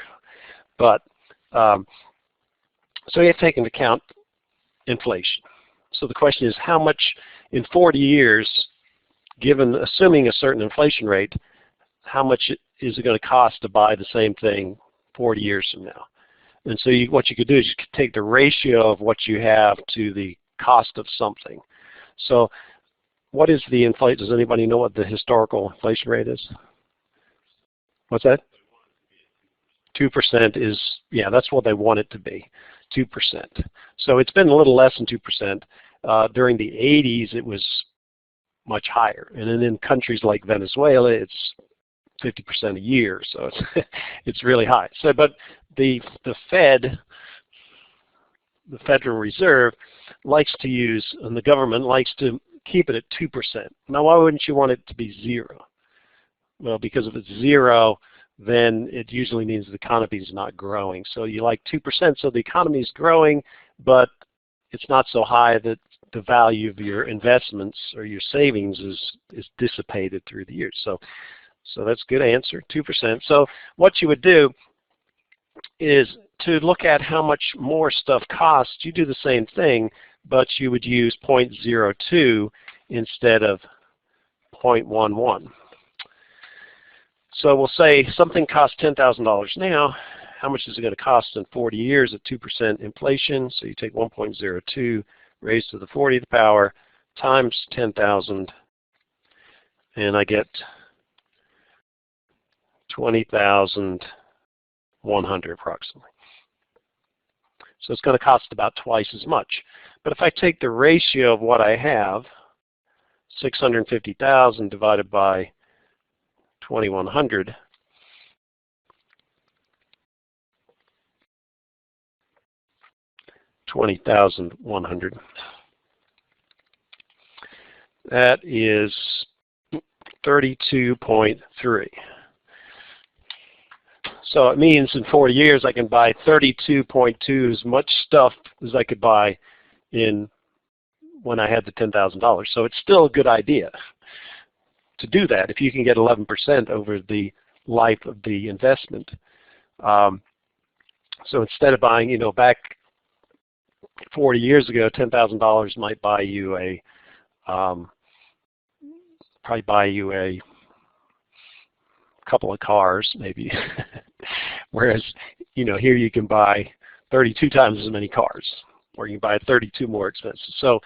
But so you have to take into account inflation. So the question is, how much in 40 years, assuming a certain inflation rate, how much is it going to cost to buy the same thing 40 years from now? And so what you could do is you could take the ratio of what you have to the cost of something. So what is the inflation? Does anybody know what the historical inflation rate is? What's that? 2% is, yeah, that's what they want it to be, 2%. So it's been a little less than 2%. During the 80s, it was much higher. And then in countries like Venezuela, it's 50% a year. So it's really high. So, but the Fed, the Federal Reserve, likes to use, and the government likes to keep it at 2%. Now, why wouldn't you want it to be 0? Well, because if it's 0, then it usually means the economy is not growing. So you like 2%, so the economy is growing, but it's not so high that the value of your investments or your savings is dissipated through the years. So that's a good answer, 2%. So what you would do is to look at how much more stuff costs. You do the same thing, but you would use 0.02 instead of 0.11. So we'll say something costs $10,000 now. How much is it going to cost in 40 years at 2% inflation? So you take 1.02 raised to the 40th power times 10,000, and I get 20,100 approximately. So it's going to cost about twice as much. But if I take the ratio of what I have, 650,000 divided by 2,100, $20,100. That is 32.3. So it means in 40 years I can buy 32.2 as much stuff as I could buy when I had the $10,000. So it's still a good idea to do that if you can get 11% over the life of the investment. So instead of buying, back 40 years ago, $10,000 might buy you couple of cars maybe, whereas here you can buy 32 times as many cars, or you can buy 32 more expensive. So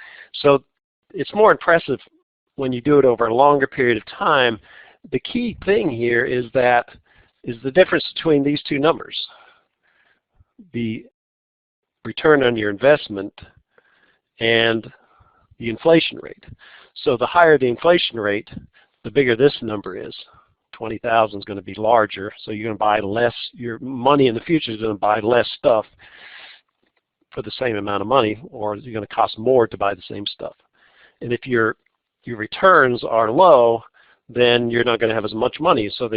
it's more impressive when you do it over a longer period of time. The key thing here is the difference between these two numbers, the return on your investment and the inflation rate. So the higher the inflation rate, the bigger this number is. 20,000 is going to be larger, so you're going to buy less. Your money in the future is going to buy less stuff for the same amount of money, or you're going to cost more to buy the same stuff. And if your returns are low, then you're not going to have as much money. So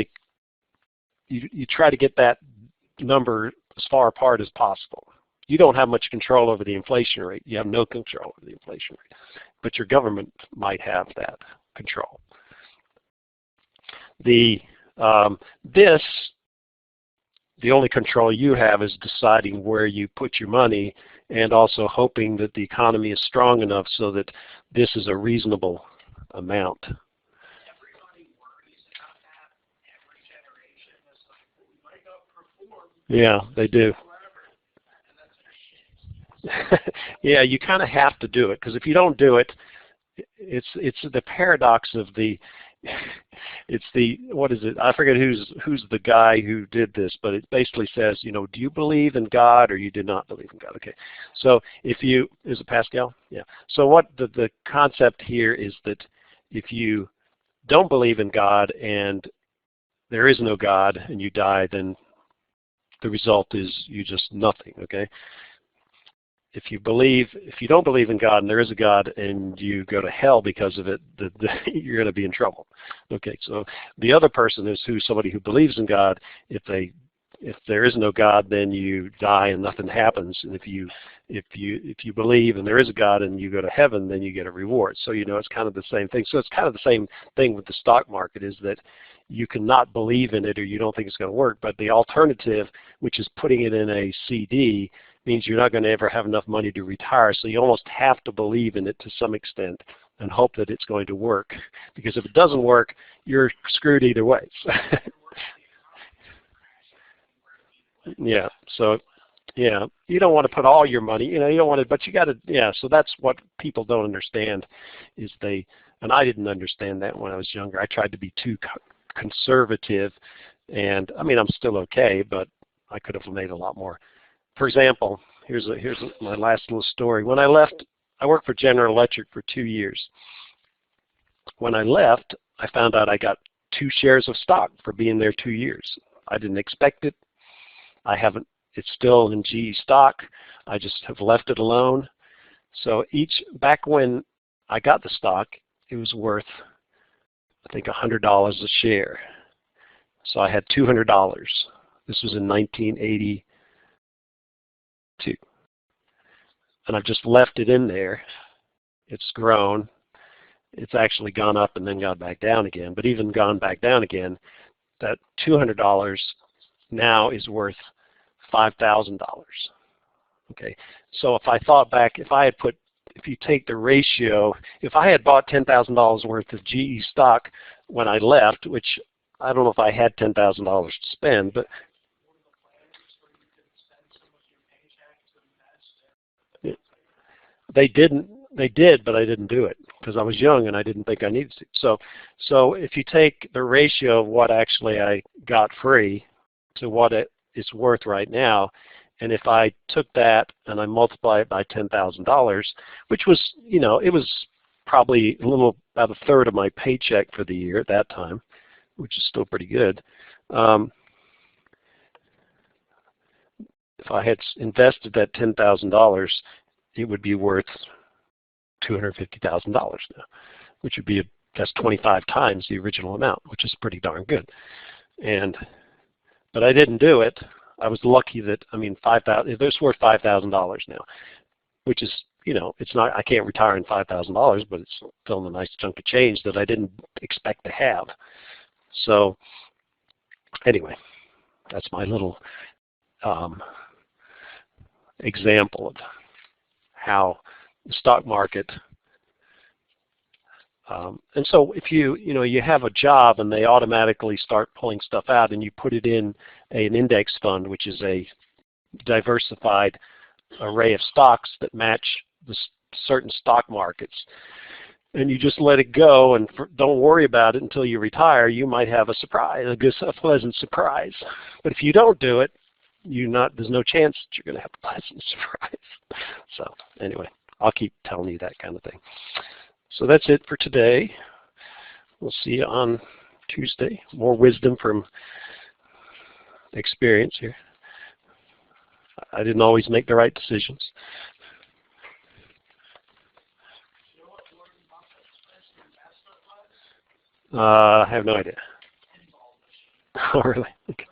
you try to get that number as far apart as possible. You don't have much control over the inflation rate. You have no control over the inflation rate, but your government might have that control. The only control you have is deciding where you put your money, and also hoping that the economy is strong enough so that this is a reasonable amount. Everybody worries about that. Every generation is like, we might not perform. Yeah, they do. And that's Yeah, you kind of have to do it, because if you don't do it, it's the paradox of what is it? I forget who's the guy who did this, but it basically says, do you believe in God or you do not believe in God? Okay, so is it Pascal? Yeah. So what the concept here is that if you don't believe in God and there is no God and you die, then the result is you just nothing. Okay. If you don't believe in God and there is a God and you go to hell because of it, you're going to be in trouble. Okay, so the other person is somebody who believes in God. If there is no God, then you die and nothing happens. And if you believe and there is a God and you go to heaven, then you get a reward. So it's kind of the same thing. So it's kind of the same thing with the stock market, is that you cannot believe in it or you don't think it's going to work. But the alternative, which is putting it in a CD, means you're not going to ever have enough money to retire. So you almost have to believe in it to some extent and hope that it's going to work. Because if it doesn't work, you're screwed either way. Yeah. So, yeah, you don't want to put all your money. You don't want to, but you got to. Yeah. So that's what people don't understand, is and I didn't understand that when I was younger. I tried to be too conservative, and I mean I'm still okay, but I could have made a lot more. For example, here's my last little story. When I left, I worked for General Electric for 2 years. When I left, I found out I got 2 shares of stock for being there 2 years. I didn't expect it. It's still in GE stock. I just have left it alone. So back when I got the stock, it was worth, I think, $100 a share. So I had $200. This was in 1982. And I've just left it in there. It's grown. It's actually gone up and then gone back down again. But even gone back down again, that $200 now is worth $5,000. Okay. So if I thought back, if you take the ratio, if I had bought $10,000 worth of GE stock when I left, which I don't know if I had $10,000 to spend, but they did, but I didn't do it because I was young and I didn't think I needed to. So if you take the ratio of what actually I got free to what it's worth right now, and if I took that and I multiply it by $10,000, which was, it was probably about a third of my paycheck for the year at that time, which is still pretty good. If I had invested that $10,000, it would be worth $250,000 now, which would be that's 25 times the original amount, which is pretty darn good. But I didn't do it. I was lucky that, I mean, it's worth $5,000 now, which is, it's not, I can't retire in $5,000, but it's still a nice chunk of change that I didn't expect to have. So anyway, that's my little example of how the stock market And so if you have a job and they automatically start pulling stuff out and you put it in an index fund, which is a diversified array of stocks that match the certain stock markets, and you just let it go and don't worry about it until you retire, you might have a surprise, a pleasant surprise. But if you don't do it, there's no chance that you're going to have a pleasant surprise. So anyway, I'll keep telling you that kind of thing. So that's it for today. We'll see you on Tuesday. More wisdom from experience here. I didn't always make the right decisions. You know what Warren Buffett's best investment was? I have no idea. Pinball machine. Oh, really? Okay.